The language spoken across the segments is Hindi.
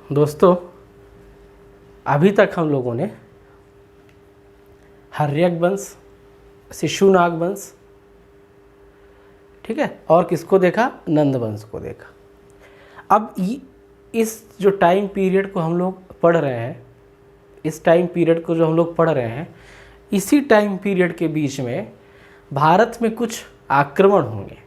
दोस्तों, अभी तक हम लोगों ने हर्यक वंश, शिशुनाग वंश, ठीक है, और किसको देखा? नंद वंश को देखा। अब इस जो टाइम पीरियड को हम लोग पढ़ रहे हैं, इस टाइम पीरियड को जो हम लोग पढ़ रहे हैं, इसी टाइम पीरियड के बीच में भारत में कुछ आक्रमण होंगे।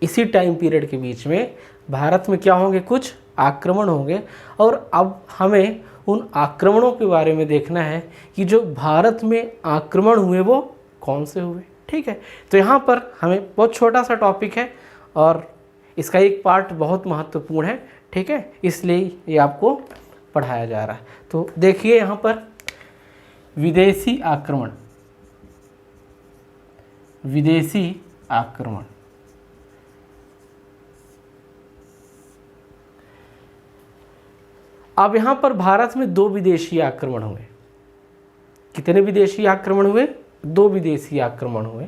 इसी टाइम पीरियड के बीच में भारत में क्या होंगे? कुछ आक्रमण होंगे। और अब हमें उन आक्रमणों के बारे में देखना है कि जो भारत में आक्रमण हुए वो कौन से हुए। ठीक है, तो यहाँ पर हमें बहुत छोटा सा टॉपिक है और इसका एक पार्ट बहुत महत्वपूर्ण है। ठीक है, इसलिए ये आपको पढ़ाया जा रहा है। तो देखिए यहाँ पर विदेशी आक्रमण, विदेशी आक्रमण। अब यहाँ पर भारत में 2 विदेशी आक्रमण हुए। कितने विदेशी आक्रमण हुए? 2 विदेशी आक्रमण हुए।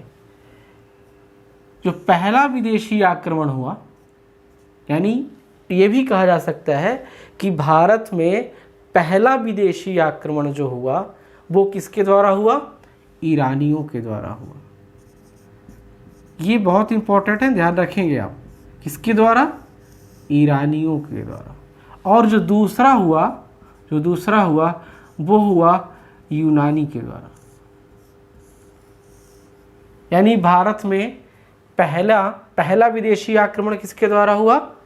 जो पहला विदेशी आक्रमण हुआ, यानी ये भी कहा जा सकता है कि भारत में पहला विदेशी आक्रमण जो हुआ वो किसके द्वारा हुआ? ईरानियों के द्वारा हुआ। ये बहुत इंपॉर्टेंट है, ध्यान रखेंगे आप। किसके द्वारा? ईरानियों के द्वारा। और जो दूसरा हुआ वो हुआ यूनानी के द्वारा। यानी भारत में पहला विदेशी आक्रमण किसके द्वारा हुआ?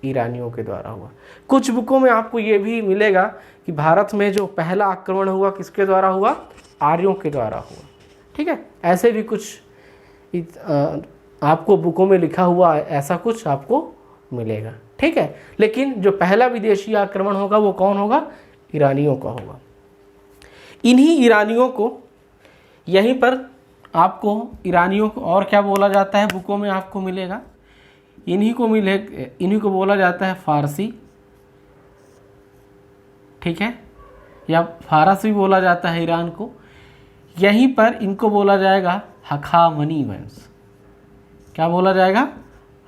ईरानियों के द्वारा हुआ। कुछ बुकों में आपको ये भी मिलेगा कि भारत में जो पहला आक्रमण हुआ किसके द्वारा हुआ? आर्यों के द्वारा हुआ। ठीक है, ऐसे भी कुछ आपको बुकों में लिखा हुआ ऐसा कुछ आपको मिलेगा। ठीक है, लेकिन जो पहला विदेशी आक्रमण होगा वो कौन होगा? ईरानियों का होगा। इन्हीं ईरानियों को, यहीं पर आपको ईरानियों को और क्या बोला जाता है बुकों में आपको मिलेगा? इन्हीं को बोला जाता है फारसी। ठीक है, या फारस भी बोला जाता है ईरान को। यहीं पर इनको बोला जाएगा हखामनी वंश। क्या बोला जाएगा?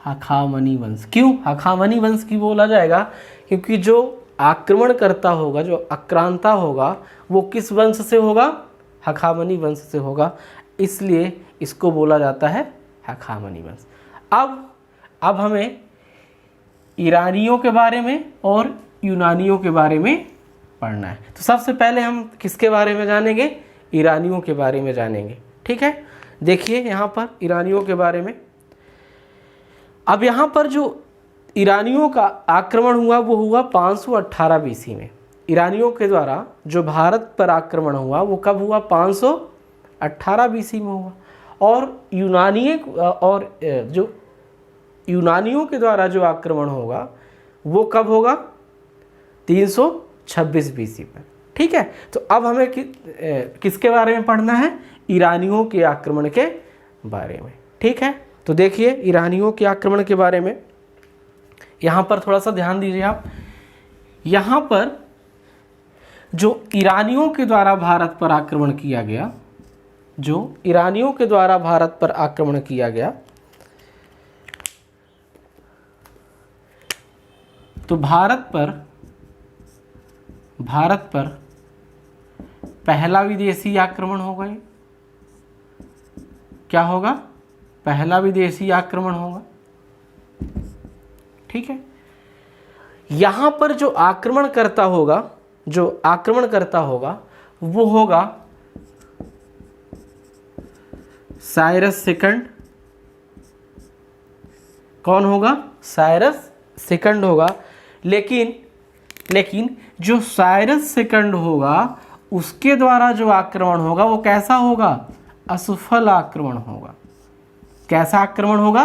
हखामनी वंश। क्यों हखामनी वंश की बोला जाएगा? क्योंकि जो आक्रमण करता होगा, जो आक्रांता होगा, वो किस वंश से होगा? हखामनी वंश से होगा, इसलिए इसको बोला जाता है हखामनी वंश। अब हमें ईरानियों के बारे में और यूनानियों के बारे में पढ़ना है। तो सबसे पहले हम किसके बारे में जानेंगे? ईरानियों के बारे में जानेंगे। ठीक है, देखिए यहाँ पर ईरानियों के बारे में। अब यहाँ पर जो ईरानियों का आक्रमण हुआ वो हुआ 518 बीसी में। ईरानियों के द्वारा जो भारत पर आक्रमण हुआ वो कब हुआ? 518 बीसी में हुआ। और जो यूनानियों के द्वारा जो आक्रमण होगा वो कब होगा? 326 बीसी पर। ठीक है, तो अब हमें किसके बारे में पढ़ना है? ईरानियों के आक्रमण के बारे में। ठीक है, तो देखिए ईरानियों के आक्रमण के बारे में यहाँ पर थोड़ा सा ध्यान दीजिए आप। यहाँ पर जो ईरानियों के द्वारा भारत पर आक्रमण किया गया, जो ईरानियों के द्वारा भारत पर आक्रमण किया गया, तो भारत पर पहला विदेशी आक्रमण होगा। क्या होगा? पहला विदेशी आक्रमण होगा। ठीक है, यहां पर जो आक्रमण करता होगा वो होगा साइरस सेकंड। कौन होगा? साइरस सेकंड होगा। लेकिन जो साइरस सेकंड होगा उसके द्वारा जो आक्रमण होगा वो कैसा होगा? असफल आक्रमण होगा। कैसा आक्रमण होगा?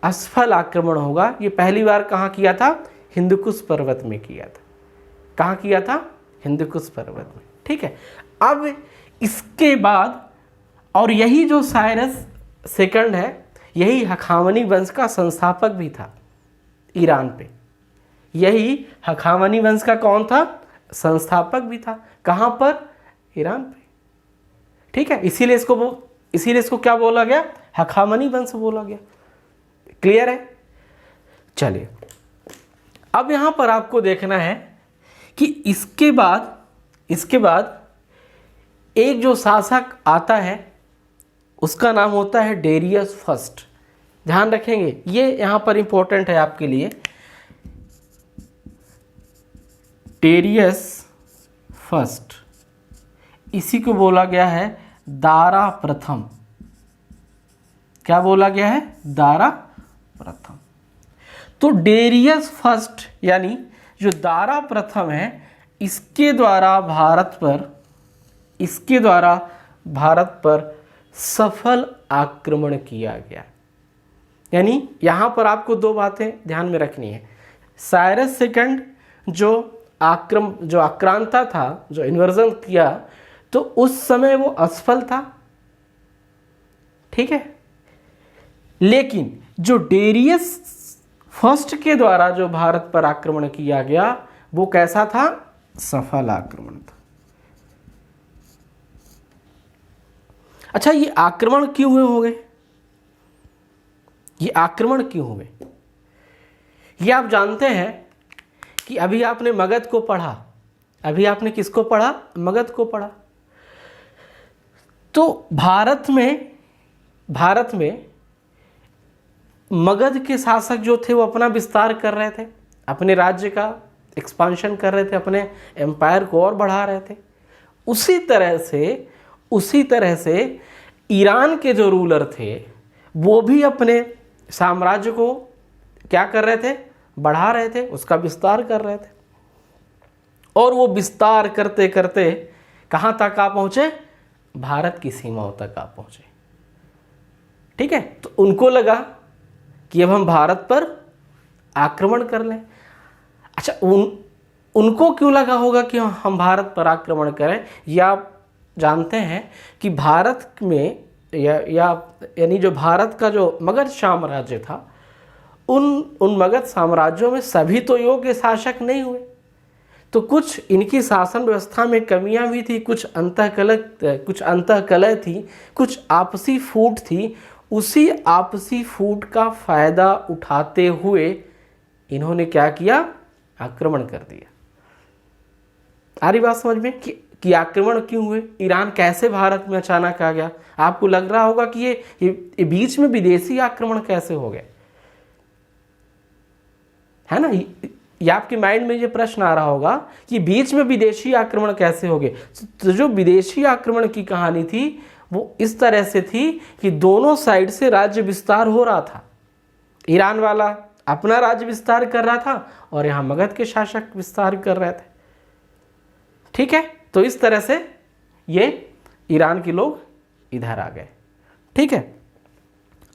असफल आक्रमण होगा। ये पहली बार कहाँ किया था? हिंदुकुश पर्वत में किया था। कहाँ किया था? हिंदुकुश पर्वत में। ठीक है, अब इसके बाद, और यही जो साइरस सेकंड है यही हखामनी वंश का संस्थापक भी था ईरान पे। यही हखामनी वंश का कौन था? संस्थापक भी था। कहाँ पर? ईरान पे। ठीक है, इसीलिए इसको क्या बोला गया? हखामनी वंश बोला गया। क्लियर है? चलिए अब यहाँ पर आपको देखना है कि इसके बाद एक जो शासक आता है उसका नाम होता है डेरियस फर्स्ट। ध्यान रखेंगे, ये यहाँ पर इंपॉर्टेंट है आपके लिए। डेरियस फर्स्ट, इसी को बोला गया है दारा प्रथम। क्या बोला गया है? दारा प्रथम। तो डेरियस फर्स्ट यानी जो दारा प्रथम है, इसके द्वारा भारत पर सफल आक्रमण किया गया। यानी यहाँ पर आपको दो बातें ध्यान में रखनी है। साइरस सेकंड जो आक्रांता था, जो इन्वर्जन किया, तो उस समय वो असफल था, ठीक है। लेकिन जो डेरियस फर्स्ट के द्वारा जो भारत पर आक्रमण किया गया वो कैसा था? सफल आक्रमण था। अच्छा, ये आक्रमण क्यों हुए? ये आक्रमण क्यों हुए? ये आप जानते हैं कि अभी आपने मगध को पढ़ा। अभी आपने किसको पढ़ा? मगध को पढ़ा। तो भारत में मगध के शासक जो थे वो अपना विस्तार कर रहे थे, अपने राज्य का एक्सपांशन कर रहे थे, अपने एम्पायर को और बढ़ा रहे थे। उसी तरह से ईरान के जो रूलर थे वो भी अपने साम्राज्य को क्या कर रहे थे? बढ़ा रहे थे, उसका विस्तार कर रहे थे। और वो विस्तार करते करते कहाँ तक आ पहुँचे? भारत की सीमाओं तक आ पहुँचे, ठीक है। तो उनको लगा कि अब हम भारत पर आक्रमण कर लें। अच्छा, उनको क्यों लगा होगा कि हम भारत पर आक्रमण करें? या आप जानते हैं कि भारत में यानी जो भारत का जो मगध साम्राज्य था, उन मगध साम्राज्यों में सभी तो योग्य शासक नहीं हुए। तो कुछ इनकी शासन व्यवस्था में कमियां भी थी, कुछ अंतःकलह थी, कुछ आपसी फूट थी। उसी आपसी फूट का फायदा उठाते हुए इन्होंने क्या किया? आक्रमण कर दिया। आ रही बात समझ में कि आक्रमण क्यों हुए? ईरान कैसे भारत में अचानक आ गया? आपको लग रहा होगा कि ये बीच में विदेशी आक्रमण कैसे हो गए, है ना? ये आपके माइंड में ये प्रश्न आ रहा होगा कि बीच में विदेशी आक्रमण कैसे हो गए। तो जो विदेशी आक्रमण की कहानी थी वो इस तरह से थी कि दोनों साइड से राज्य विस्तार हो रहा था। ईरान वाला अपना राज्य विस्तार कर रहा था और यहाँ मगध के शासक विस्तार कर रहे थे, ठीक है। तो इस तरह से ये ईरान के लोग इधर आ गए, ठीक है।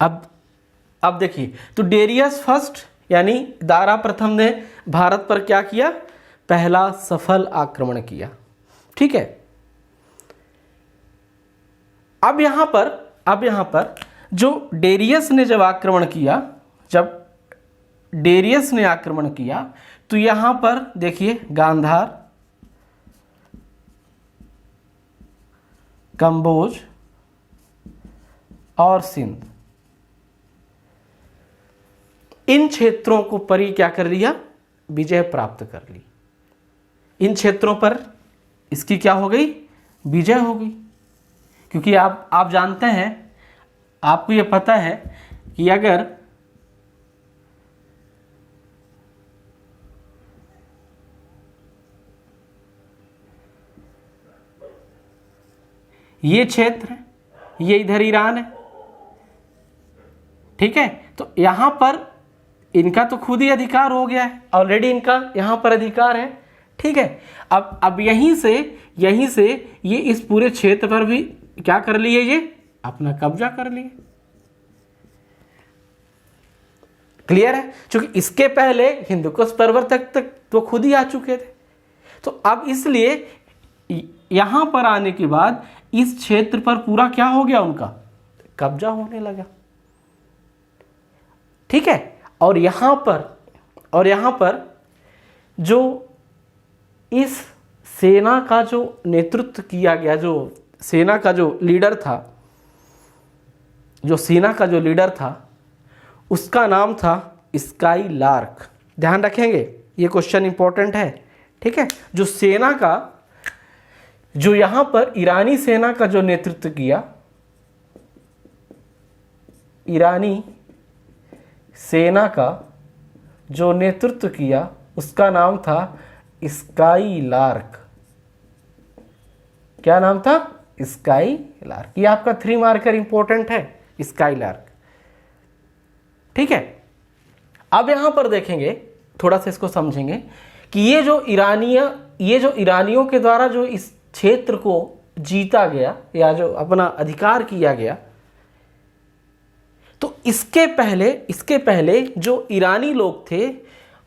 अब देखिए, तो डेरियस फर्स्ट यानी दारा प्रथम ने भारत पर क्या किया? पहला सफल आक्रमण किया, ठीक है। अब यहां पर जो डेरियस ने जब आक्रमण किया, तो यहां पर देखिए गांधार, कंबोज और सिंध, इन क्षेत्रों को पर ही क्या कर लिया? विजय प्राप्त कर ली। इन क्षेत्रों पर इसकी क्या हो गई? विजय हो गई। क्योंकि आप जानते हैं, आपको ये पता है कि अगर ये क्षेत्र, ये इधर ईरान है, ठीक है। तो यहां पर इनका तो खुद ही अधिकार हो गया है, ऑलरेडी इनका यहां पर अधिकार है, ठीक है। अब यहीं से ये इस पूरे क्षेत्र पर भी क्या कर लिए? ये अपना कब्जा कर लिए। क्लियर है? क्योंकि इसके पहले हिंदुकुश पर्वत तक तो खुद ही आ चुके थे। तो अब इसलिए यहां पर आने के बाद इस क्षेत्र पर पूरा क्या हो गया? उनका कब्जा होने लगा, ठीक है। और यहां पर जो इस सेना का जो नेतृत्व किया गया, जो सेना का जो लीडर था, उसका नाम था स्काई लार्क। ध्यान रखेंगे, ये क्वेश्चन इंपॉर्टेंट है। ठीक है, जो सेना का, जो यहां पर ईरानी सेना का जो नेतृत्व किया, ईरानी सेना का जो नेतृत्व किया उसका नाम था स्काई लार्क। क्या नाम था? Sky lark. ये आपका 3 मार्कर इंपॉर्टेंट है, स्काई लार्क। ठीक है, अब यहां पर देखेंगे, थोड़ा सा इसको समझेंगे कि ये जो ईरानियों के द्वारा जो इस क्षेत्र को जीता गया या जो अपना अधिकार किया गया, तो इसके पहले जो ईरानी लोग थे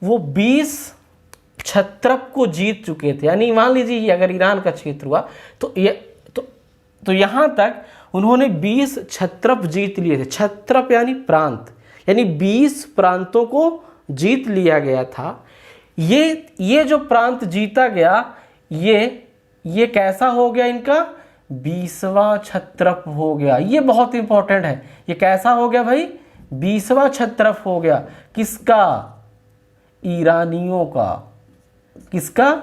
वो 20 क्षत्रप को जीत चुके थे। यानी मान लीजिए अगर ईरान का क्षेत्र हुआ तो यहां तक उन्होंने 20 क्षत्रप जीत लिए थे। क्षत्रप यानी प्रांत, यानी 20 प्रांतों को जीत लिया गया था। ये जो प्रांत जीता गया, ये कैसा हो गया? इनका 20वां क्षत्रप हो गया। ये बहुत इंपॉर्टेंट है। ये कैसा हो गया भाई? 20वां क्षत्रप हो गया। किसका? ईरानियों का। किसका?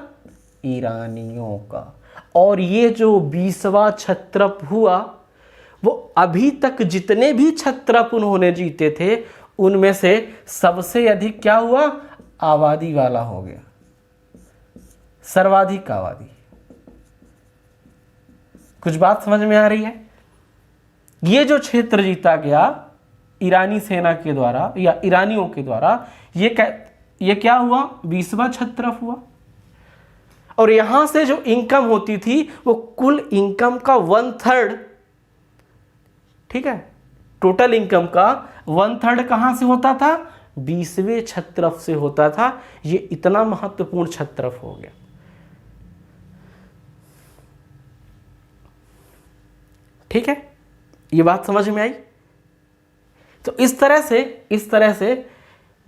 ईरानियों का। और ये जो 20वां क्षत्रप हुआ, वो अभी तक जितने भी क्षत्रप उन्होंने जीते थे उनमें से सबसे अधिक क्या हुआ? आबादी वाला हो गया, सर्वाधिक आबादी। कुछ बात समझ में आ रही है? ये जो क्षेत्र जीता गया ईरानी सेना के द्वारा या ईरानियों के द्वारा, ये क्या हुआ? 20वां क्षत्रप हुआ। और यहां से जो इनकम होती थी वो कुल इनकम का 1/3, ठीक है, टोटल इनकम का 1/3 कहां से होता था? 20वें क्षत्रप से होता था। ये इतना महत्वपूर्ण क्षत्रप हो गया। ठीक है, ये बात समझ में आई? तो इस तरह से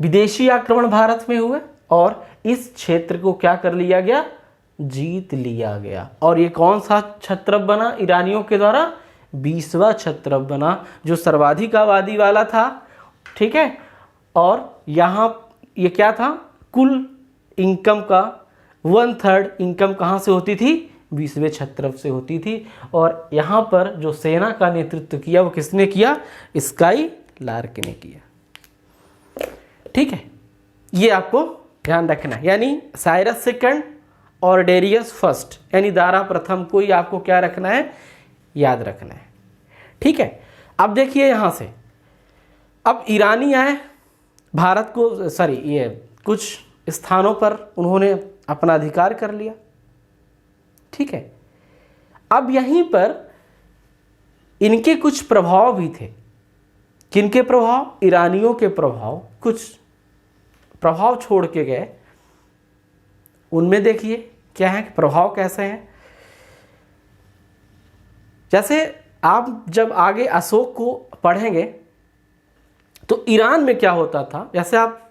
विदेशी आक्रमण भारत में हुए और इस क्षेत्र को क्या कर लिया गया? जीत लिया गया। और ये कौन सा क्षत्रप बना ईरानियों के द्वारा? 20वां क्षत्रप बना, जो सर्वाधिक आबादी वाला था। ठीक है, और यहां ये क्या था? कुल इनकम का 1/3 इनकम कहां से होती थी? 20वें क्षत्रप से होती थी। और यहां पर जो सेना का नेतृत्व किया वो किसने किया? स्काई लार्क ने किया। ठीक है, ये आपको ध्यान रखना है। यानी साइरस सेकंड और डेरियस फर्स्ट, यानी दारा प्रथम को ही आपको क्या रखना है? याद रखना है। ठीक है, अब देखिए यहां से, अब ईरानी आए भारत को, ये कुछ स्थानों पर उन्होंने अपना अधिकार कर लिया। ठीक है, अब यहीं पर इनके कुछ प्रभाव भी थे। किनके प्रभाव? ईरानियों के प्रभाव। कुछ प्रभाव छोड़ के गए, उनमें देखिए क्या है, प्रभाव कैसे हैं। जैसे आप जब आगे अशोक को पढ़ेंगे तो ईरान में क्या होता था, जैसे आप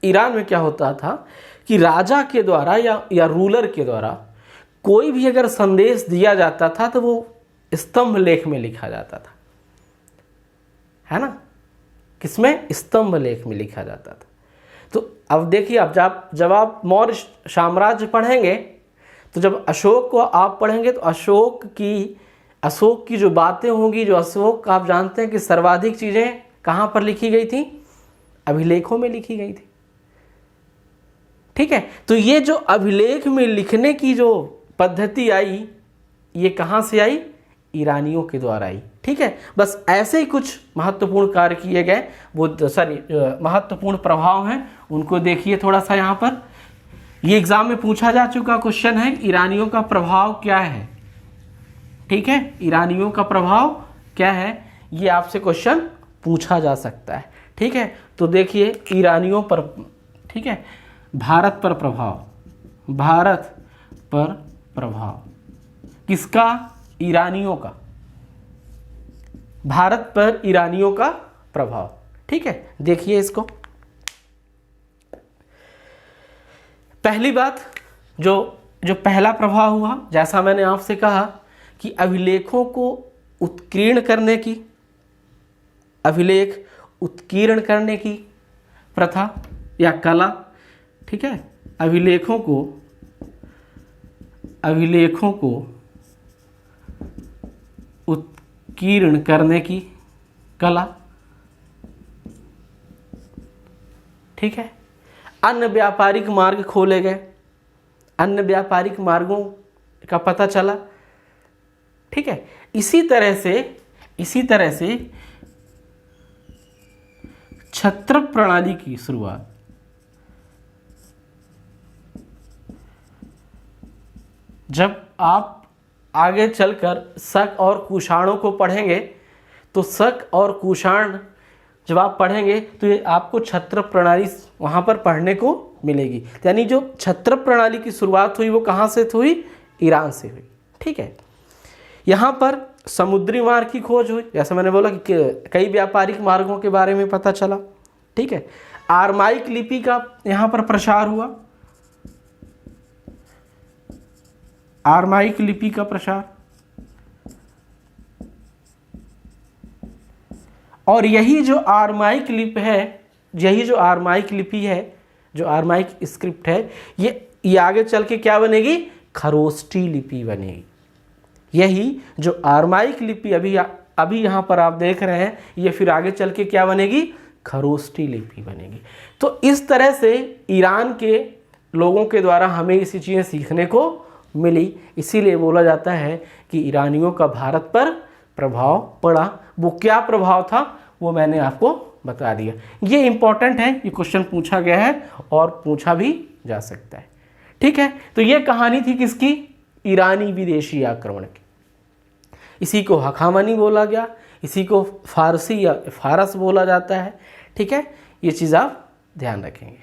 ईरान में क्या होता था कि राजा के द्वारा या रूलर के द्वारा कोई भी अगर संदेश दिया जाता था तो वो स्तंभ लेख में लिखा जाता था, है ना? किसमें? स्तंभ लेख में लिखा जाता था। तो अब देखिए, अब जब आप मौर्य साम्राज्य पढ़ेंगे तो जब अशोक को आप पढ़ेंगे तो अशोक की जो बातें होंगी, जो अशोक, आप जानते हैं कि सर्वाधिक चीज़ें कहाँ पर लिखी गई थी? अभिलेखों में लिखी गई थी। ठीक है, तो ये जो अभिलेख में लिखने की जो पद्धति आई, ये कहाँ से आई? ईरानियों के द्वारा आई। ठीक है, बस ऐसे ही कुछ महत्वपूर्ण कार्य किए गए, वो महत्वपूर्ण प्रभाव हैं, उनको देखिए थोड़ा सा। यहाँ पर ये एग्जाम में पूछा जा चुका क्वेश्चन है, ईरानियों का प्रभाव क्या है। ठीक है, ईरानियों का प्रभाव क्या है, ये आपसे क्वेश्चन पूछा जा सकता है। ठीक है, तो देखिए ईरानियों पर, ठीक है, भारत पर प्रभाव किसका? ईरानियों का। भारत पर ईरानियों का प्रभाव। ठीक है, देखिए इसको। पहली बात, जो पहला प्रभाव हुआ, जैसा मैंने आपसे कहा कि अभिलेखों को उत्कीर्ण करने की प्रथा या कला, ठीक है, अभिलेखों को उत्कीर्ण करने की कला। ठीक है, अन्य व्यापारिक मार्ग खोले गए, अन्य व्यापारिक मार्गों का पता चला। ठीक है, इसी तरह से क्षत्रप प्रणाली की शुरुआत। जब आप आगे चलकर शक और कुषाणों को पढ़ेंगे तो शक और कुषाण जब आप पढ़ेंगे तो ये आपको क्षत्रप प्रणाली वहाँ पर पढ़ने को मिलेगी। यानी जो क्षत्रप प्रणाली की शुरुआत हुई वो कहाँ से हुई? ईरान से हुई। ठीक है, यहाँ पर समुद्री मार्ग की खोज हुई, जैसे मैंने बोला कि कई व्यापारिक मार्गों के बारे में पता चला। ठीक है, आरमाइक लिपि का यहाँ पर प्रसार हुआ, आरमाइक लिपि का प्रसार। और यही जो आरमाइक लिपि है, जो आरमाइक स्क्रिप्ट है, ये आगे चल के क्या बनेगी? खरोष्टी लिपि बनेगी। यही जो आरमाइक लिपि अभी यहाँ पर आप देख रहे हैं, ये फिर आगे चल के क्या बनेगी? खरोष्टी लिपि बनेगी। तो इस तरह से ईरान के लोगों के द्वारा हमें इसी चीज़ें सीखने को मिली। इसीलिए बोला जाता है कि ईरानियों का भारत पर प्रभाव पड़ा। वो क्या प्रभाव था वो मैंने आपको बता दिया। ये इम्पॉर्टेंट है, ये क्वेश्चन पूछा गया है और पूछा भी जा सकता है। ठीक है, तो ये कहानी थी किसकी? ईरानी विदेशी आक्रमण की। इसी को हखामनी बोला गया, इसी को फारसी या फारस बोला जाता है। ठीक है, ये चीज़ आप ध्यान रखेंगे।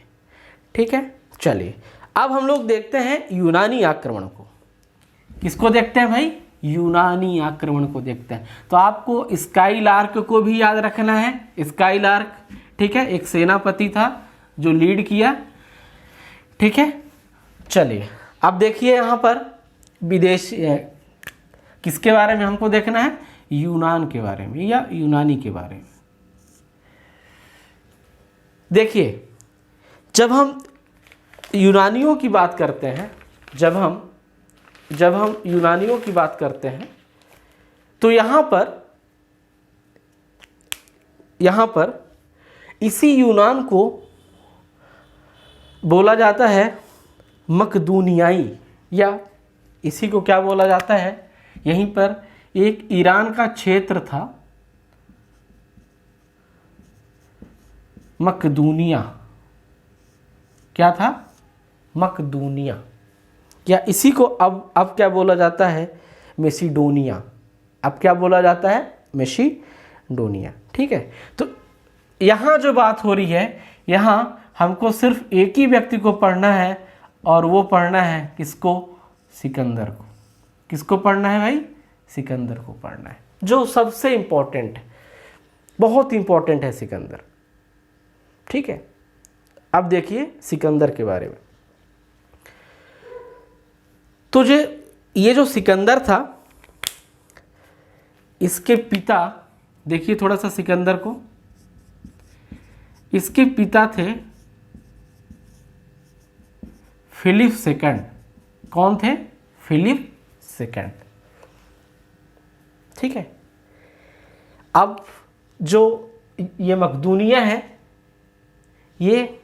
ठीक है, चलिए अब हम लोग देखते हैं यूनानी आक्रमण को। किसको देखते हैं भाई? यूनानी आक्रमण को देखते हैं। तो आपको स्काईलार्क को भी याद रखना है। स्काईलार्क, ठीक है, एक सेनापति था जो लीड किया। ठीक है, चलिए अब देखिए यहाँ पर विदेशी किसके बारे में हमको देखना है? यूनान के बारे में या यूनानी के बारे में। देखिए, जब हम यूनानियों की बात करते हैं, जब हम यूनानियों की बात करते हैं तो यहाँ पर इसी यूनान को बोला जाता है मकदूनियाई, या इसी को क्या बोला जाता है? यहीं पर एक ईरान का क्षेत्र था मकदूनिया। क्या था? मकदूनिया, या इसी को अब क्या बोला जाता है? मेसिडोनिया। अब क्या बोला जाता है? मेसिडोनिया। ठीक है, तो यहाँ जो बात हो रही है, यहाँ हमको सिर्फ एक ही व्यक्ति को पढ़ना है और वो पढ़ना है किसको? सिकंदर को। किसको पढ़ना है भाई? सिकंदर को पढ़ना है, जो सबसे इम्पोर्टेंट है, बहुत इम्पोर्टेंट है सिकंदर। ठीक है, अब देखिए सिकंदर के बारे में। तो ये जो सिकंदर था, इसके पिता, देखिए थोड़ा सा सिकंदर को, इसके पिता थे फिलिप सेकंड। कौन थे? Philip second. ठीक है, अब जो ये मकदूनिया है ये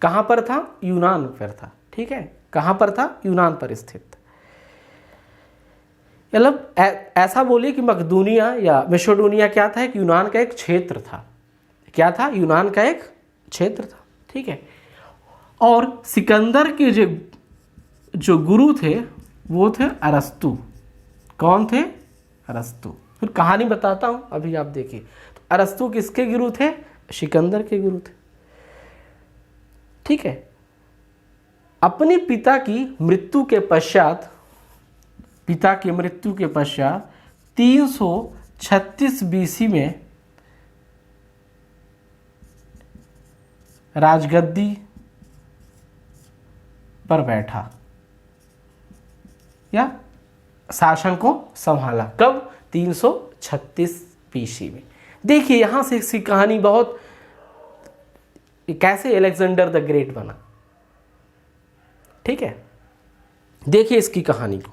कहाँ पर था? यूनान पर था। ठीक है, कहाँ पर था? यूनान पर स्थित। मतलब ऐसा बोलिए कि मकदूनिया या मेसिडोनिया क्या था? एक यूनान का एक क्षेत्र था। क्या था? यूनान का एक क्षेत्र था। ठीक है, और सिकंदर के जो गुरु थे वो थे अरस्तु। कौन थे? अरस्तु। फिर कहानी बताता हूँ, अभी आप देखिए। तो अरस्तु किसके गुरु थे? सिकंदर के गुरु थे। ठीक है, अपने पिता की मृत्यु के पश्चात 336 बीसी में राजगद्दी पर बैठा या शासन को संभाला। कब? 336 बीसी में। देखिए यहाँ से इसकी कहानी बहुत, कैसे अलेक्जेंडर द ग्रेट बना। ठीक है, देखिए इसकी कहानी को।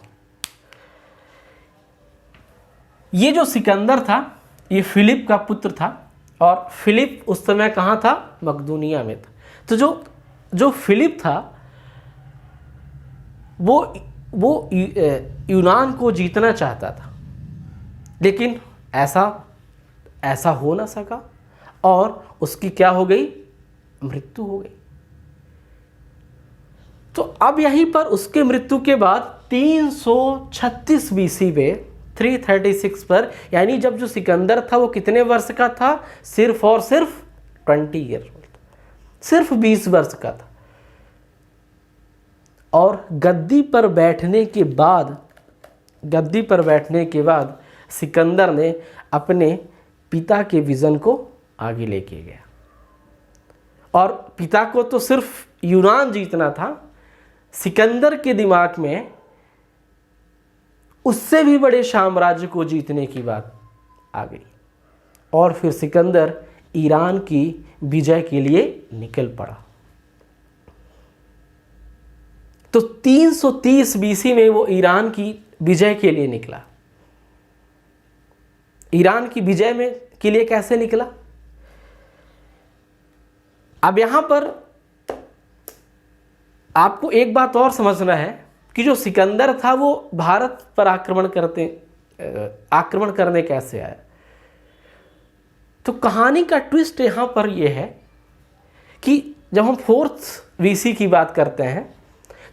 ये जो सिकंदर था ये फिलिप का पुत्र था, और फिलिप उस समय कहाँ था? मकदूनिया में था। तो जो फिलिप था वो यूनान को जीतना चाहता था, लेकिन ऐसा हो ना सका, और उसकी क्या हो गई? मृत्यु हो गई। तो अब यहीं पर उसके मृत्यु के बाद 336 बीसी में 336 पर, यानी जब जो सिकंदर था वो कितने वर्ष का था? सिर्फ और सिर्फ 20 ईयर ओल्ड, सिर्फ 20 वर्ष का था। और गद्दी पर बैठने के बाद सिकंदर ने अपने पिता के विजन को आगे लेके गया, और पिता को तो सिर्फ यूनान जीतना था, सिकंदर के दिमाग में उससे भी बड़े साम्राज्य को जीतने की बात आ गई, और फिर सिकंदर ईरान की विजय के लिए निकल पड़ा। तो 330 बीसी में वो ईरान की विजय के लिए निकला। ईरान की विजय में के लिए कैसे निकला? अब यहां पर आपको एक बात और समझना है कि जो सिकंदर था वो भारत पर आक्रमण करने कैसे आया। तो कहानी का ट्विस्ट यहां पर यह है कि जब हम 4th BC की बात करते हैं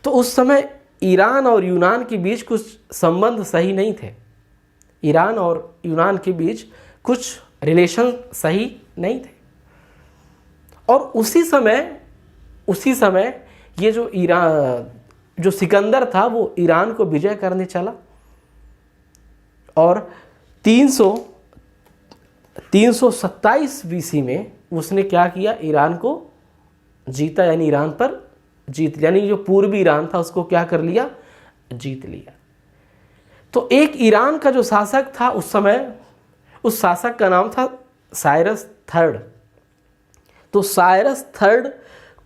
तो उस समय ईरान और यूनान के बीच कुछ संबंध सही नहीं थे। ईरान और यूनान के बीच कुछ रिलेशन सही नहीं थे, और उसी समय ये जो सिकंदर था वो ईरान को विजय करने चला, और 327 बीसी में उसने क्या किया? ईरान को जीता, यानी ईरान पर जीत, यानी जो पूर्वी ईरान था उसको क्या कर लिया? जीत लिया। तो एक ईरान का जो शासक था उस समय, उस शासक का नाम था साइरस थर्ड। तो साइरस थर्ड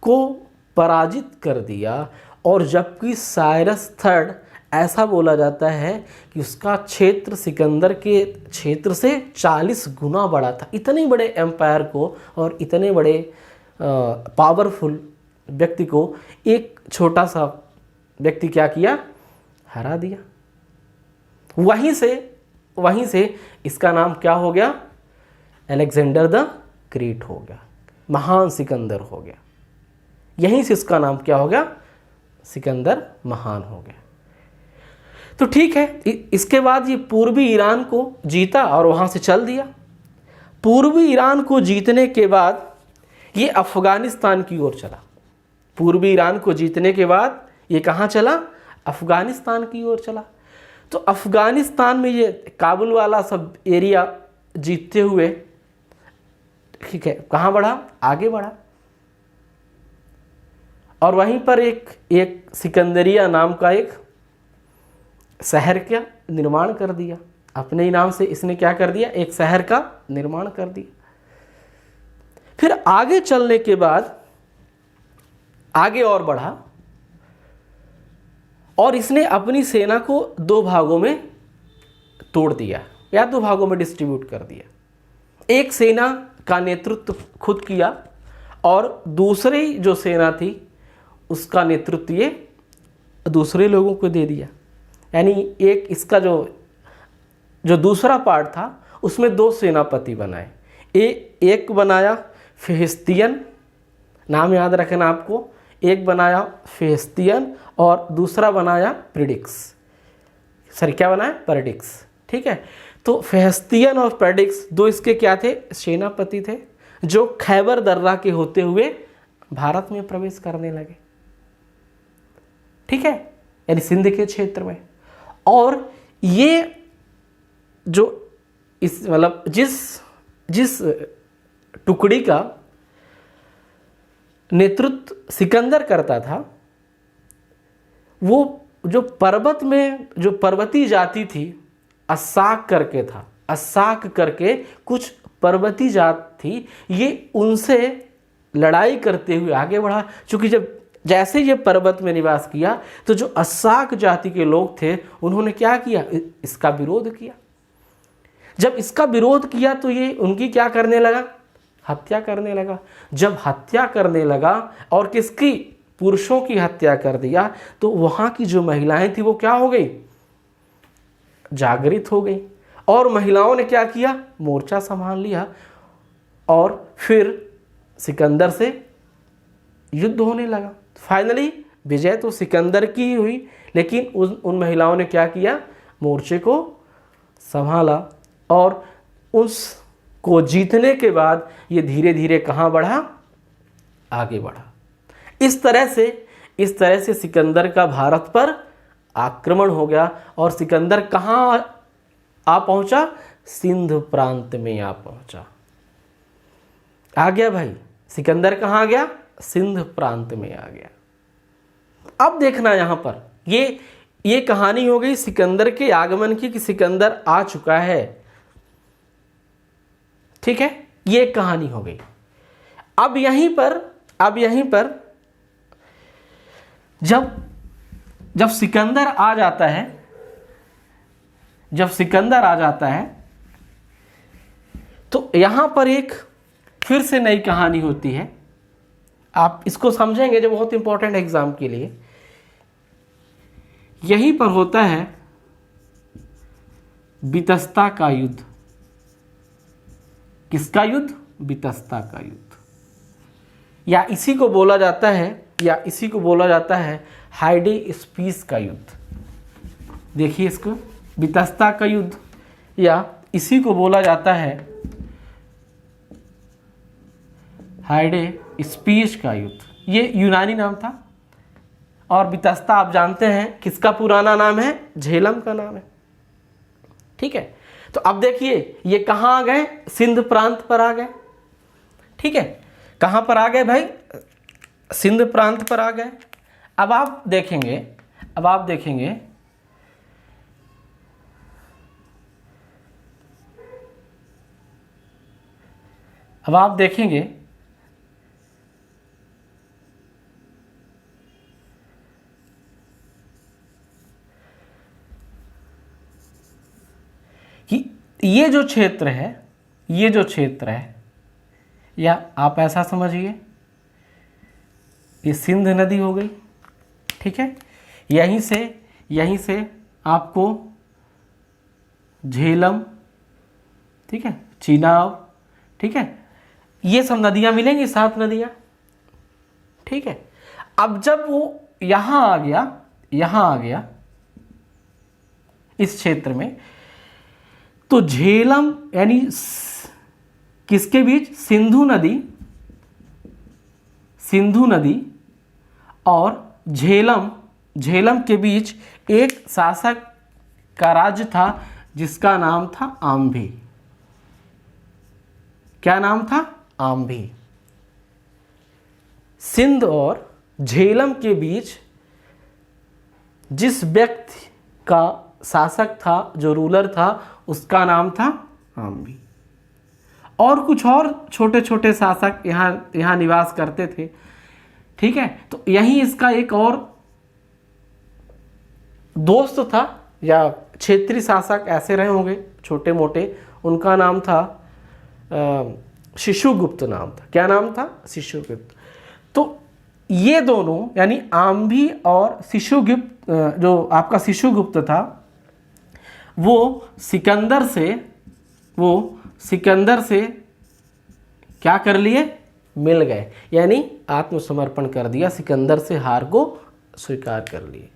को पराजित कर दिया, और जबकि साइरस थर्ड, ऐसा बोला जाता है कि उसका क्षेत्र सिकंदर के क्षेत्र से 40 गुना बड़ा था। इतने बड़े एम्पायर को और इतने बड़े पावरफुल व्यक्ति को एक छोटा सा व्यक्ति क्या किया? हरा दिया। वहीं से इसका नाम क्या हो गया? अलेक्जेंडर द ग्रेट हो गया, महान सिकंदर हो गया। यहीं से इसका नाम क्या हो गया? सिकंदर महान हो गया। तो ठीक है, इसके बाद ये पूर्वी ईरान को जीता और वहाँ से चल दिया। पूर्वी ईरान को जीतने के बाद ये अफ़गानिस्तान की ओर चला। पूर्वी ईरान को जीतने के बाद ये कहाँ चला? अफ़गानिस्तान की ओर चला। तो अफ़गानिस्तान में ये काबुल वाला सब एरिया जीतते हुए, ठीक है, कहाँ बढ़ा? आगे बढ़ा, और वहीं पर एक सिकंदरिया नाम का एक शहर का निर्माण कर दिया। अपने ही नाम से इसने क्या कर दिया? एक शहर का निर्माण कर दिया। फिर आगे चलने के बाद आगे और बढ़ा, और इसने अपनी सेना को 2 भागों में तोड़ दिया, या 2 भागों में डिस्ट्रीब्यूट कर दिया। एक सेना का नेतृत्व खुद किया, और दूसरी जो सेना थी उसका नेतृत्व ये दूसरे लोगों को दे दिया। यानी एक इसका जो दूसरा पार्ट था उसमें 2 सेनापति बनाए। एक बनाया फेहस्तियन, नाम याद रखना आपको, एक बनाया फेहस्तियन और दूसरा बनाया प्रेडिक्स। क्या बनाया? परडिक्स। ठीक है, तो फेहस्तियन और परडिक्स 2 इसके क्या थे? सेनापति थे, जो खैबर दर्रा के होते हुए भारत में प्रवेश करने लगे। ठीक है, यानी सिंध के क्षेत्र में। और ये जो इस मतलब जिस टुकड़ी का नेतृत्व सिकंदर करता था, वो जो पर्वत में जो पर्वतीय जाति थी, अस्साक करके था। अस्साक करके कुछ पर्वतीय जात थी, ये उनसे लड़ाई करते हुए आगे बढ़ा। क्योंकि जब जैसे ये पर्वत में निवास किया तो जो अस्साक जाति के लोग थे उन्होंने क्या किया, इसका विरोध किया। जब इसका विरोध किया तो ये उनकी क्या करने लगा, हत्या करने लगा। जब हत्या करने लगा और किसकी, पुरुषों की हत्या कर दिया, तो वहां की जो महिलाएं थी वो क्या हो गई, जागृत हो गई। और महिलाओं ने क्या किया, मोर्चा संभाल लिया और फिर सिकंदर से युद्ध होने लगा। फाइनली विजय तो सिकंदर की ही हुई, लेकिन उन महिलाओं ने क्या किया, मोर्चे को संभाला और उसको जीतने के बाद ये धीरे धीरे कहाँ बढ़ा, आगे बढ़ा। इस तरह से सिकंदर का भारत पर आक्रमण हो गया और सिकंदर कहाँ आ पहुंचा, सिंध प्रांत में आ पहुंचा। आ गया भाई, सिकंदर कहाँ आ गया, सिंध प्रांत में आ गया। अब देखना यहां पर ये कहानी हो गई सिकंदर के आगमन की, कि सिकंदर आ चुका है। ठीक है, ये कहानी हो गई। अब यहीं पर जब सिकंदर आ जाता है, तो यहां पर एक फिर से नई कहानी होती है। आप इसको समझेंगे जो बहुत इंपॉर्टेंट एग्जाम के लिए। यहीं पर होता है बितस्ता का युद्ध। किसका युद्ध, बितस्ता का युद्ध, या इसी को बोला जाता है हाइडेस्पिस का युद्ध। देखिए इसको, बितस्ता का युद्ध, या इसी को बोला जाता है हाइडेस्पिस का युद्ध। ये यूनानी नाम था। और बितस्ता आप जानते हैं किसका पुराना नाम है, झेलम का नाम है। ठीक है, तो अब देखिए ये कहाँ आ गए, सिंध प्रांत पर आ गए। ठीक है, कहाँ पर आ गए भाई, सिंध प्रांत पर आ गए। अब आप देखेंगे कि ये जो क्षेत्र है, या आप ऐसा समझिए ये सिंध नदी हो गई। ठीक है, यहीं से आपको झेलम, ठीक है, चिनाब, ठीक है, ये सब नदियां मिलेंगी, 7 नदियां। ठीक है, अब जब वो यहां आ गया इस क्षेत्र में, तो झेलम यानी किसके बीच, सिंधु नदी और झेलम के बीच एक शासक का राज्य था जिसका नाम था आम्भी। क्या नाम था, आम्भी। सिंध और झेलम के बीच जिस व्यक्ति का शासक था, जो रूलर था, उसका नाम था आम्भी। और कुछ और छोटे छोटे शासक यहाँ निवास करते थे। ठीक है, तो यही इसका एक और दोस्त था, या क्षेत्रीय शासक ऐसे रहे होंगे छोटे मोटे, उनका नाम था शिशुगुप्त नाम था। क्या नाम था, शिशुगुप्त। तो ये दोनों यानी आम्भी और शिशुगुप्त, जो आपका शिशुगुप्त था, वो सिकंदर से क्या कर लिए, मिल गए, यानी आत्मसमर्पण कर दिया, सिकंदर से हार को स्वीकार कर लिए।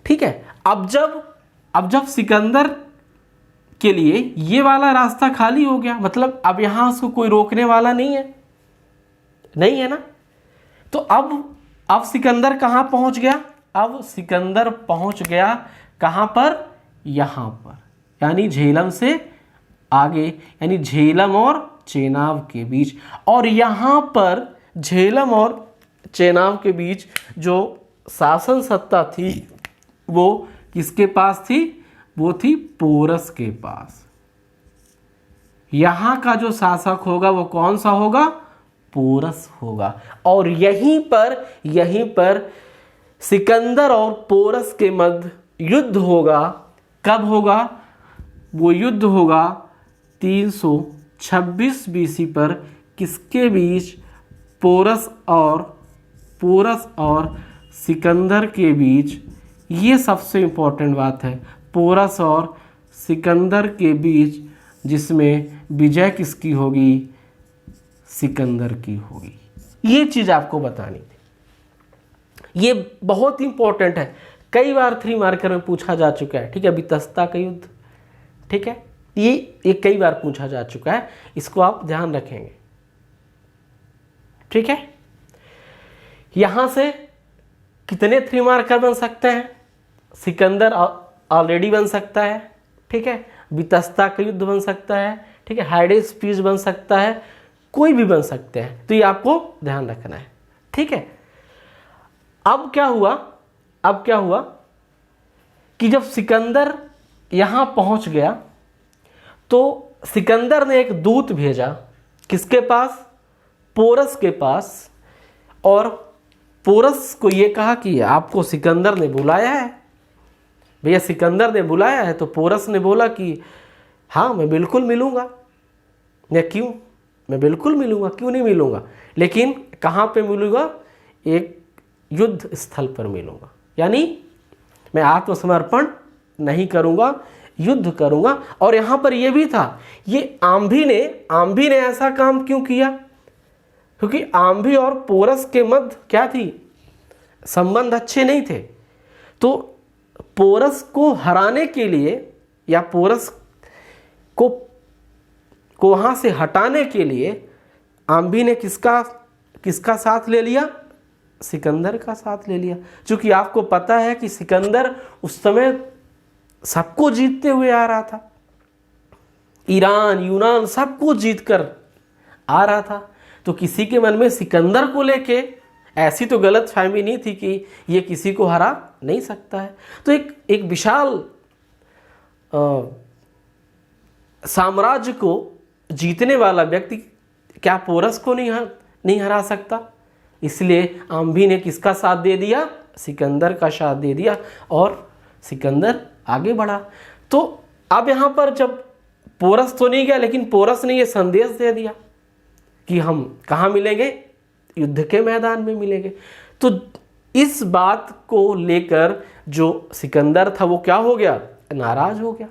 ठीक है, अब जब सिकंदर के लिए ये वाला रास्ता खाली हो गया, मतलब अब यहां उसको कोई रोकने वाला नहीं है ना, तो अब सिकंदर कहां पहुंच गया, अब सिकंदर पहुंच गया कहां पर, यहां पर, यानी झेलम से आगे, यानी झेलम और चेनाब के बीच। और यहां पर झेलम और चेनाब के बीच जो शासन सत्ता थी वो किसके पास थी, वो थी पोरस के पास। यहां का जो शासक होगा वो कौन सा होगा, पोरस होगा। और यहीं पर सिकंदर और पोरस के मध्य युद्ध होगा। कब होगा? वो युद्ध होगा 326 बीसी पर। किसके बीच? पोरस और सिकंदर के बीच। ये सबसे इम्पोर्टेंट बात है, पोरस और सिकंदर के बीच, जिसमें विजय किसकी होगी? सिकंदर की होगी। ये चीज़ आपको बतानी थी, ये बहुत इंपॉर्टेंट है, कई बार 3 मार्कर में पूछा जा चुका है। ठीक है, वितस्ता का युद्ध, ठीक है, ये कई बार पूछा जा चुका है, इसको आप ध्यान रखेंगे। ठीक है, यहां से कितने 3 मार्कर बन सकते हैं? सिकंदर ऑलरेडी बन सकता है, ठीक है, वितस्ता का युद्ध बन सकता है, ठीक है, हाइडेस्पीज बन सकता है, कोई भी बन सकते हैं, तो ये आपको ध्यान रखना है। ठीक है, अब क्या हुआ कि जब सिकंदर यहां पहुंच गया तो सिकंदर ने एक दूत भेजा, किसके पास? पोरस के पास। और पोरस को ये कहा कि आपको सिकंदर ने बुलाया है। भैया सिकंदर ने बुलाया है, तो पोरस ने बोला कि हाँ मैं बिल्कुल मिलूंगा। या क्यों? मैं बिल्कुल मिलूंगा, क्यों नहीं मिलूंगा, लेकिन कहाँ पे मिलूंगा? एक युद्ध स्थल पर मिलूंगा, यानी मैं आत्मसमर्पण नहीं करूंगा, युद्ध करूंगा। और यहां पर यह भी था, ये आम्भी ने ऐसा काम क्यों किया? क्योंकि आम्भी और पोरस के मध्य क्या थी? संबंध अच्छे नहीं थे। तो पोरस को हराने के लिए या पोरस को वहां से हटाने के लिए आम्भी ने किसका साथ ले लिया? सिकंदर का साथ ले लिया। क्योंकि आपको पता है कि सिकंदर उस समय सबको जीतते हुए आ रहा था, ईरान यूनान सबको जीतकर आ रहा था। तो किसी के मन में सिकंदर को लेके ऐसी तो गलत फहमी नहीं थी कि ये किसी को हरा नहीं सकता है। तो एक विशाल साम्राज्य को जीतने वाला व्यक्ति क्या पोरस को नहीं हरा सकता? इसलिए आम्भी ने किसका साथ दे दिया? सिकंदर का साथ दे दिया और सिकंदर आगे बढ़ा। तो अब यहाँ पर जब पोरस तो नहीं गया, लेकिन पोरस ने ये संदेश दे दिया कि हम कहाँ मिलेंगे? युद्ध के मैदान में मिलेंगे। तो इस बात को लेकर जो सिकंदर था वो क्या हो गया? नाराज हो गया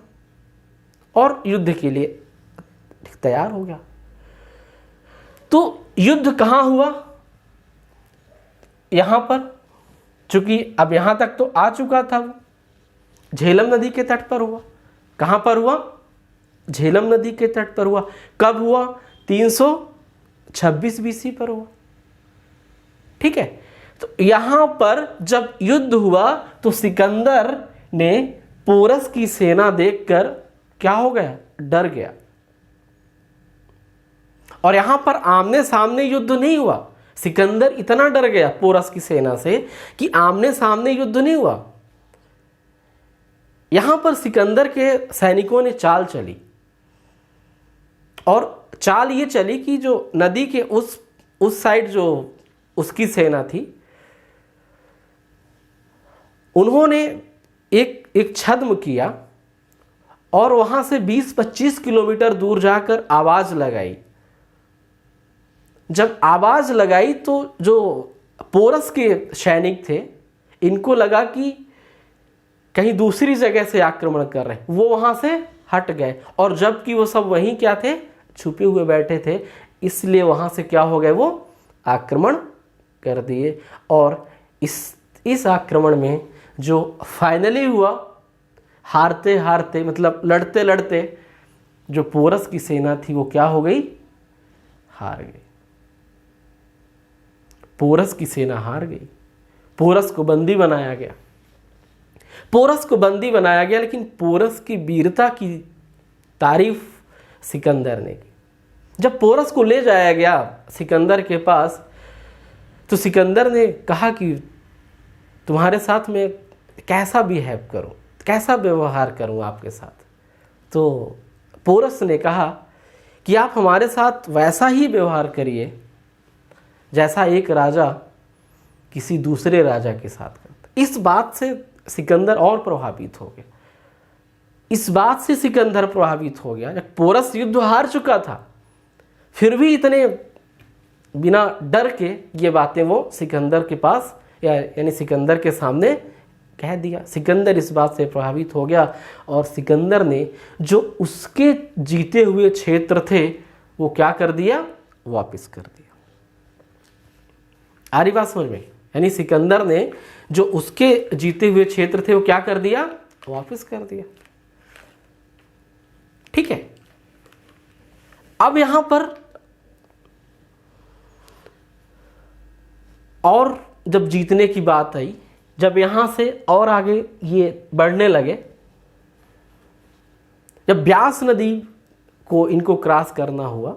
और युद्ध के लिए तैयार हो गया। तो युद्ध कहाँ हुआ? यहां पर, चूंकि अब यहां तक तो आ चुका था, वो झेलम नदी के तट पर हुआ। कहां पर हुआ? झेलम नदी के तट पर हुआ। कब हुआ? 326 बीसी पर हुआ। ठीक है, तो यहां पर जब युद्ध हुआ तो सिकंदर ने पोरस की सेना देखकर क्या हो गया? डर गया। और यहां पर आमने सामने युद्ध नहीं हुआ। सिकंदर इतना डर गया पोरस की सेना से कि आमने सामने युद्ध नहीं हुआ। यहां पर सिकंदर के सैनिकों ने चाल चली, और चाल ये चली कि जो नदी के उस साइड जो उसकी सेना थी, उन्होंने एक छद्म किया और वहां से 20-25 किलोमीटर दूर जाकर आवाज लगाई। जब आवाज लगाई तो जो पोरस के सैनिक थे, इनको लगा कि कहीं दूसरी जगह से आक्रमण कर रहे हैं, वो वहां से हट गए। और जबकि वो सब वहीं क्या थे? छुपे हुए बैठे थे। इसलिए वहां से क्या हो गए? वो आक्रमण कर दिए। और इस आक्रमण में जो फाइनली हुआ, हारते हारते मतलब लड़ते लड़ते जो पोरस की सेना थी वो क्या हो गई? हार गई। पोरस की सेना हार गई। पोरस को बंदी बनाया गया। लेकिन पोरस की वीरता की तारीफ सिकंदर ने की। जब पोरस को ले जाया गया सिकंदर के पास, तो सिकंदर ने कहा कि तुम्हारे साथ मैं कैसा बिहेव करूं, कैसा व्यवहार करूं आपके साथ? तो पोरस ने कहा कि आप हमारे साथ वैसा ही व्यवहार करिए जैसा एक राजा किसी दूसरे राजा के साथ करता। इस बात से सिकंदर और प्रभावित हो गया। इस बात से सिकंदर प्रभावित हो गया, जब पोरस युद्ध हार चुका था फिर भी इतने बिना डर के ये बातें वो सिकंदर के पास यानी सिकंदर के सामने कह दिया। सिकंदर इस बात से प्रभावित हो गया और सिकंदर ने जो उसके जीते हुए क्षेत्र थे वो क्या कर दिया, वापस कर दिया। आ रही बात समझ में? यानी सिकंदर ने जो उसके जीते हुए क्षेत्र थे वो क्या कर दिया, वापस कर दिया। ठीक है। अब यहां पर और जब जीतने की बात आई, जब यहां से और आगे ये बढ़ने लगे, जब ब्यास नदी को इनको क्रॉस करना हुआ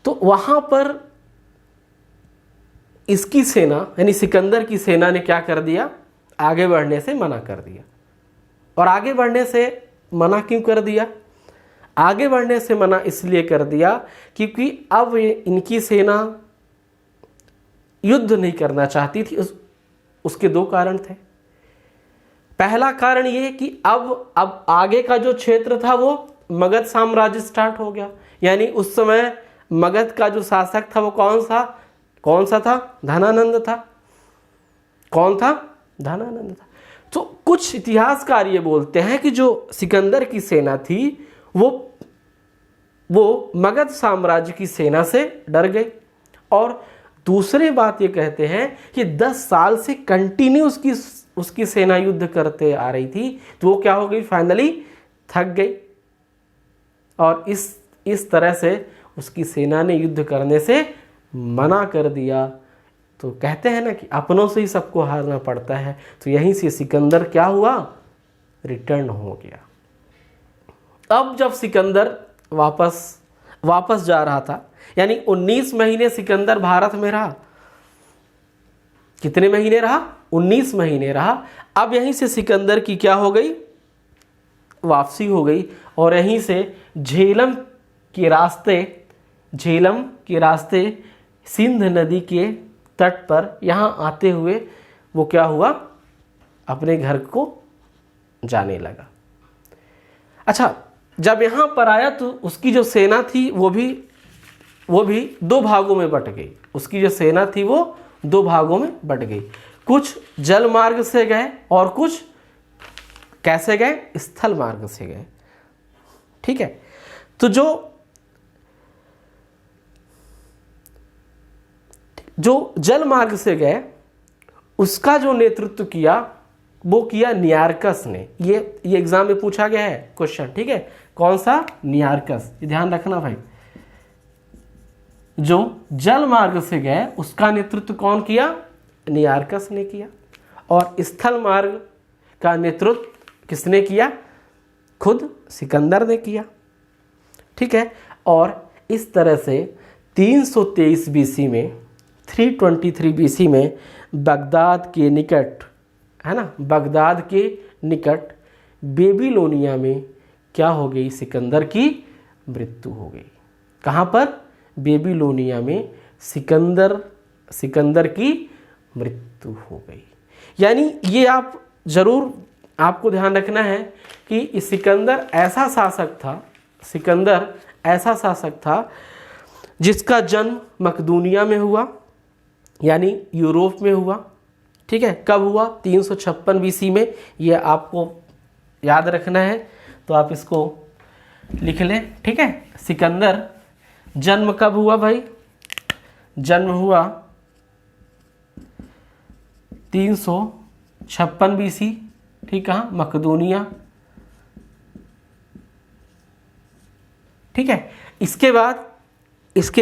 तो वहां पर इसकी सेना यानी सिकंदर की सेना ने क्या कर दिया, आगे बढ़ने से मना कर दिया। और आगे बढ़ने से मना क्यों कर दिया? आगे बढ़ने से मना इसलिए कर दिया क्योंकि अब इनकी सेना युद्ध नहीं करना चाहती थी। उसके दो कारण थे। पहला कारण ये कि अब आगे का जो क्षेत्र था वो मगध साम्राज्य स्टार्ट हो गया। यानी उस समय मगध का जो शासक था वो कौन सा था? धनानंद था। कौन था? धनानंद था। तो कुछ इतिहासकार ये बोलते हैं कि जो सिकंदर की सेना थी वो मगध साम्राज्य की सेना से डर गई। और दूसरी बात ये कहते हैं कि 10 साल से कंटिन्यू उसकी सेना युद्ध करते आ रही थी, तो वो क्या हो गई, फाइनली थक गई। और इस तरह से उसकी सेना ने युद्ध करने से मना कर दिया। तो कहते हैं ना कि अपनों से ही सबको हारना पड़ता है। तो यहीं से सिकंदर क्या हुआ, रिटर्न हो गया। अब जब सिकंदर वापस जा रहा था, यानी 19 महीने सिकंदर भारत में रहा। कितने महीने रहा? 19 महीने रहा। अब यहीं से सिकंदर की क्या हो गई, वापसी हो गई। और यहीं से झेलम के रास्ते सिंध नदी के तट पर यहाँ आते हुए वो क्या हुआ, अपने घर को जाने लगा। अच्छा, जब यहाँ पर आया तो उसकी जो सेना थी वो भी 2 भागों में बट गई। उसकी जो सेना थी वो 2 भागों में बट गई। कुछ जल मार्ग से गए और कुछ कैसे गए, स्थल मार्ग से गए। ठीक है। तो जो जल मार्ग से गए उसका जो नेतृत्व किया वो किया नियारकस ने। ये एग्जाम में पूछा गया है क्वेश्चन। ठीक है, कौन सा? नियारकस। ध्यान रखना भाई। जो जल मार्ग से गए उसका नेतृत्व कौन किया? नियारकस ने किया। और स्थल मार्ग का नेतृत्व किसने किया? खुद सिकंदर ने किया। ठीक है। और इस तरह से 323 बीसी में 323 बीसी में बगदाद के निकट, है ना, बगदाद के निकट बेबीलोनिया में क्या हो गई, सिकंदर की मृत्यु हो गई। कहाँ पर? बेबीलोनिया में सिकंदर की मृत्यु हो गई। यानी ये आपको ध्यान रखना है कि सिकंदर ऐसा शासक था जिसका जन्म मकदूनिया में हुआ, यानी यूरोप में हुआ। ठीक है। कब हुआ? 356 बीसी में। ये आपको याद रखना है, तो आप इसको लिख लें। ठीक है। सिकंदर जन्म कब हुआ भाई? जन्म हुआ 356 बीसी। ठीक है, मकदूनिया। ठीक है। इसके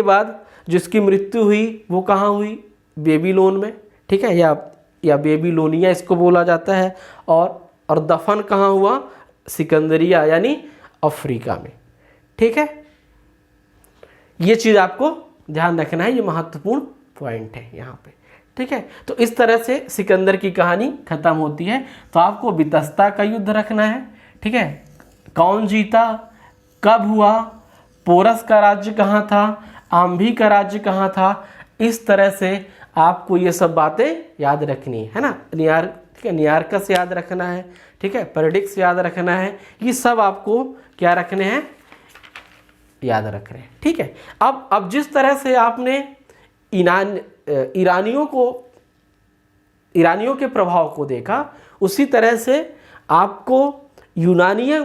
बाद जो इसकी मृत्यु हुई वो कहाँ हुई? बेबीलोन में। ठीक है, या बेबीलोनिया इसको बोला जाता है। और दफन कहाँ हुआ? सिकंदरिया यानी अफ्रीका में। ठीक है। ये चीज़ आपको ध्यान रखना है, ये महत्वपूर्ण पॉइंट है यहाँ पे। ठीक है। तो इस तरह से सिकंदर की कहानी खत्म होती है। तो आपको बितस्ता का युद्ध रखना है। ठीक है। कौन जीता, कब हुआ, पोरस का राज्य कहाँ था, आम्भी का राज्य कहाँ था। इस तरह से आपको ये सब बातें याद रखनी है ना। ठीक है, नियार्कस याद रखना है, ठीक है, पेरिडिक्स याद रखना है, ये सब आपको क्या रखने हैं, याद रख रहे हैं। ठीक है, अब जिस तरह से आपने ईरानियों के प्रभाव को देखा, उसी तरह से आपको यूनानियों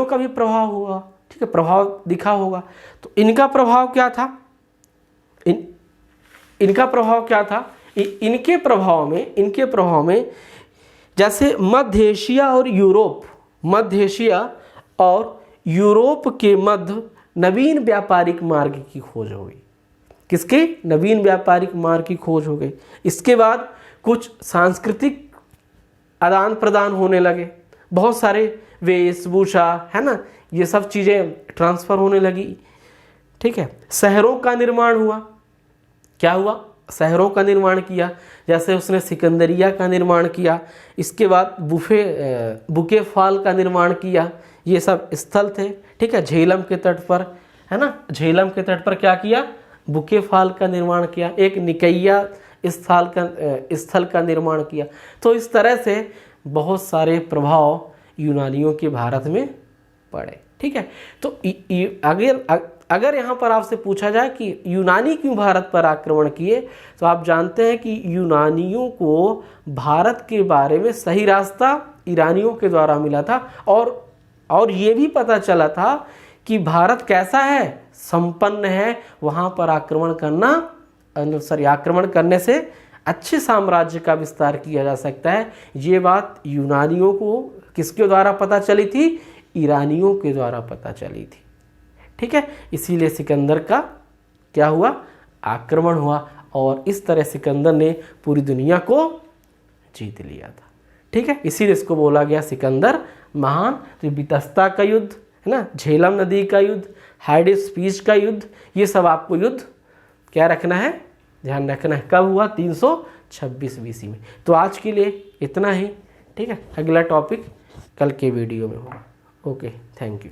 का भी प्रभाव हुआ। ठीक है, प्रभाव दिखा होगा। तो इनका प्रभाव क्या था, इनका प्रभाव क्या था, इनके प्रभाव में जैसे मध्य एशिया और यूरोप के मध्य नवीन व्यापारिक मार्ग की खोज हो गई। किसके? नवीन व्यापारिक मार्ग की खोज हो गई। इसके बाद कुछ सांस्कृतिक आदान प्रदान होने लगे, बहुत सारे वेशभूषा, है ना, ये सब चीज़ें ट्रांसफ़र होने लगी। ठीक है, शहरों का निर्माण हुआ। क्या हुआ? शहरों का निर्माण किया, जैसे उसने सिकंदरिया का निर्माण किया। इसके बाद बुके फाल का निर्माण किया। ये सब स्थल थे, ठीक है, झेलम के तट पर, है ना, झेलम के तट पर क्या किया? बुके फाल का निर्माण किया। एक निकैया स्थल का निर्माण किया। तो इस तरह से बहुत सारे प्रभाव यूनानियों के भारत में पड़े। ठीक है, तो अगर यहाँ पर आपसे पूछा जाए कि यूनानी क्यों भारत पर आक्रमण किए, तो आप जानते हैं कि यूनानियों को भारत के बारे में सही रास्ता ईरानियों के द्वारा मिला था, और ये भी पता चला था कि भारत कैसा है, संपन्न है, वहाँ पर आक्रमण करने से अच्छे साम्राज्य का विस्तार किया जा सकता है। ये बात यूनानियों को किसके द्वारा पता चली थी? ईरानियों के द्वारा पता चली थी। ठीक है, इसीलिए सिकंदर का क्या हुआ? आक्रमण हुआ, और इस तरह सिकंदर ने पूरी दुनिया को जीत लिया था। ठीक है, इसीलिए इसको बोला गया सिकंदर महान। तो बितस्ता का युद्ध, है ना, झेलम नदी का युद्ध, हाइडेस्पीच का युद्ध, ये सब आपको युद्ध क्या रखना है, ध्यान रखना है। कब हुआ? 326 BC में। तो आज के लिए इतना ही। ठीक है, अगला टॉपिक कल के वीडियो में होगा। Okay, thank you.